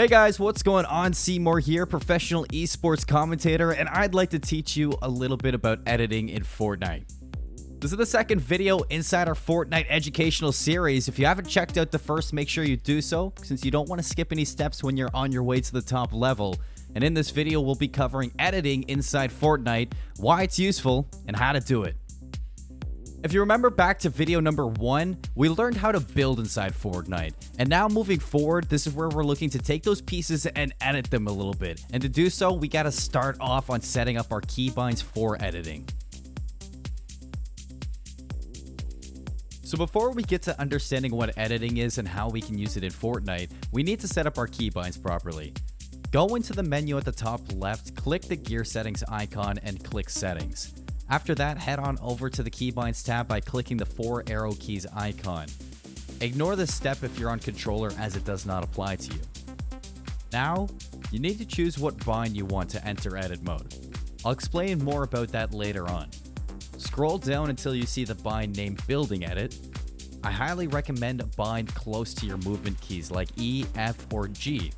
Hey guys, what's going on? Seymour here, professional esports commentator, and I'd like to teach you a little bit about editing in Fortnite. This is the second video inside our Fortnite educational series. If you haven't checked out the first, make sure you do so, since you don't want to skip any steps when you're on your way to the top level. And in this video, we'll be covering editing inside Fortnite, why it's useful, and how to do it. If you remember back to video number 1, we learned how to build inside Fortnite. And now moving forward, this is where we're looking to take those pieces and edit them a little bit. And to do so, we gotta start off on setting up our keybinds for editing. So before we get to understanding what editing is and how we can use it in Fortnite, we need to set up our keybinds properly. Go into the menu at the top left, click the gear settings icon, and click settings. After that, head on over to the Keybinds tab by clicking the 4 arrow keys icon. Ignore this step if you're on controller, as it does not apply to you. Now, you need to choose what bind you want to enter edit mode. I'll explain more about that later on. Scroll down until you see the bind named Building Edit. I highly recommend a bind close to your movement keys like E, F, or G.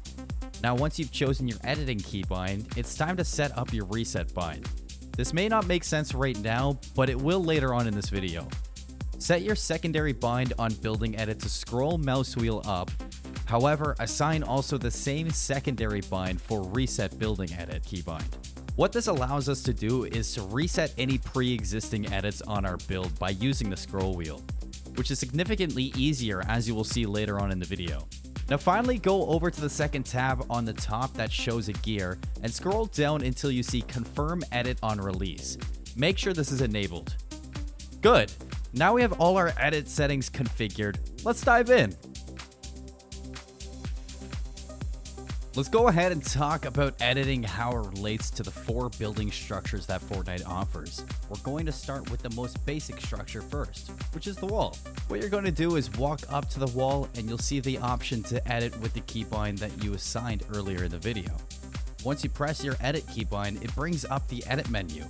Now once you've chosen your editing keybind, it's time to set up your reset bind. This may not make sense right now, but it will later on in this video. Set your secondary bind on Building Edit to scroll mouse wheel up. However, assign also the same secondary bind for Reset Building Edit keybind. What this allows us to do is to reset any pre-existing edits on our build by using the scroll wheel, which is significantly easier, as you will see later on in the video. Now finally, go over to the second tab on the top that shows a gear and scroll down until you see Confirm Edit on Release. Make sure this is enabled. Good. Now we have all our edit settings configured. Let's dive in. Let's go ahead and talk about editing, how it relates to the 4 building structures that Fortnite offers. We're going to start with the most basic structure first, which is the wall. What you're going to do is walk up to the wall and you'll see the option to edit with the keybind that you assigned earlier in the video. Once you press your edit keybind, it brings up the edit menu.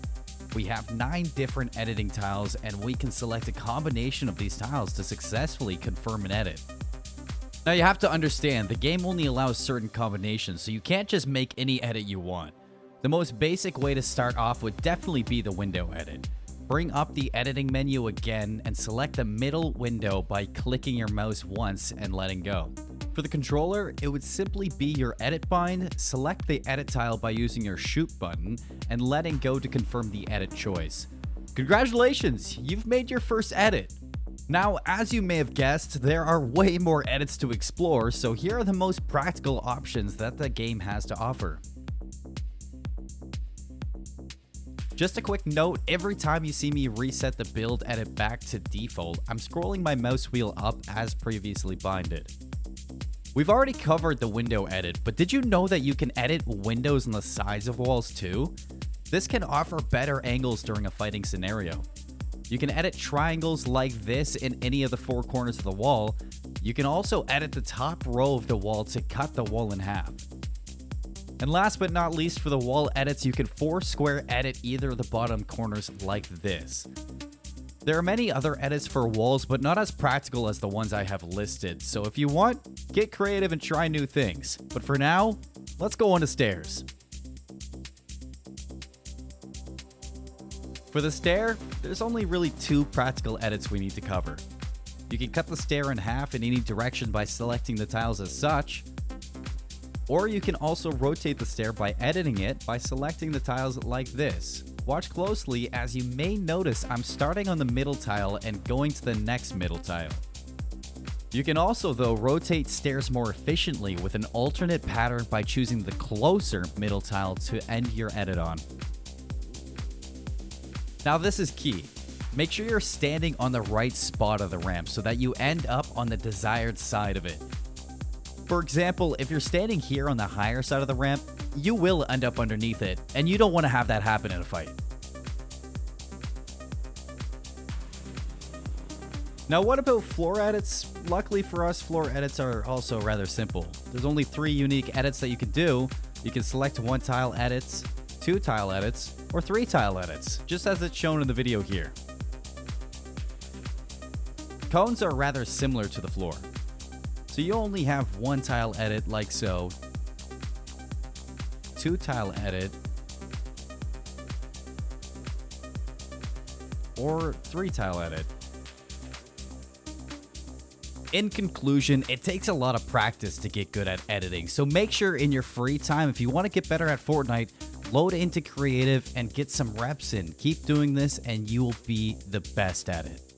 We have 9 different editing tiles and we can select a combination of these tiles to successfully confirm an edit. Now you have to understand, the game only allows certain combinations, so you can't just make any edit you want. The most basic way to start off would definitely be the window edit. Bring up the editing menu again and select the middle window by clicking your mouse once and letting go. For the controller, it would simply be your edit bind, select the edit tile by using your shoot button, and letting go to confirm the edit choice. Congratulations, you've made your first edit. Now, as you may have guessed, there are way more edits to explore, so here are the most practical options that the game has to offer. Just a quick note, every time you see me reset the build edit back to default, I'm scrolling my mouse wheel up as previously binded. We've already covered the window edit, but did you know that you can edit windows on the sides of walls too? This can offer better angles during a fighting scenario. You can edit triangles like this in any of the 4 corners of the wall. You can also edit the top row of the wall to cut the wall in half. And last but not least, for the wall edits, you can 4-square edit either of the bottom corners like this. There are many other edits for walls, but not as practical as the ones I have listed. So if you want, get creative and try new things. But for now, let's go on the stairs. For the stair, there's only really 2 practical edits we need to cover. You can cut the stair in half in any direction by selecting the tiles as such, or you can also rotate the stair by editing it by selecting the tiles like this. Watch closely, as you may notice I'm starting on the middle tile and going to the next middle tile. You can also, though, rotate stairs more efficiently with an alternate pattern by choosing the closer middle tile to end your edit on. Now this is key. Make sure you're standing on the right spot of the ramp so that you end up on the desired side of it. For example, if you're standing here on the higher side of the ramp, you will end up underneath it, and you don't want to have that happen in a fight. Now what about floor edits? Luckily for us, floor edits are also rather simple. There's only 3 unique edits that you can do. You can select 1 tile edits, 2 tile edits, or 3 tile edits, just as it's shown in the video here. Cones are rather similar to the floor. So you only have 1 tile edit like so, 2-tile edit, or 3-tile edit. In conclusion, it takes a lot of practice to get good at editing, so make sure in your free time, if you want to get better at Fortnite, load into creative and get some reps in. Keep doing this and you will be the best at it.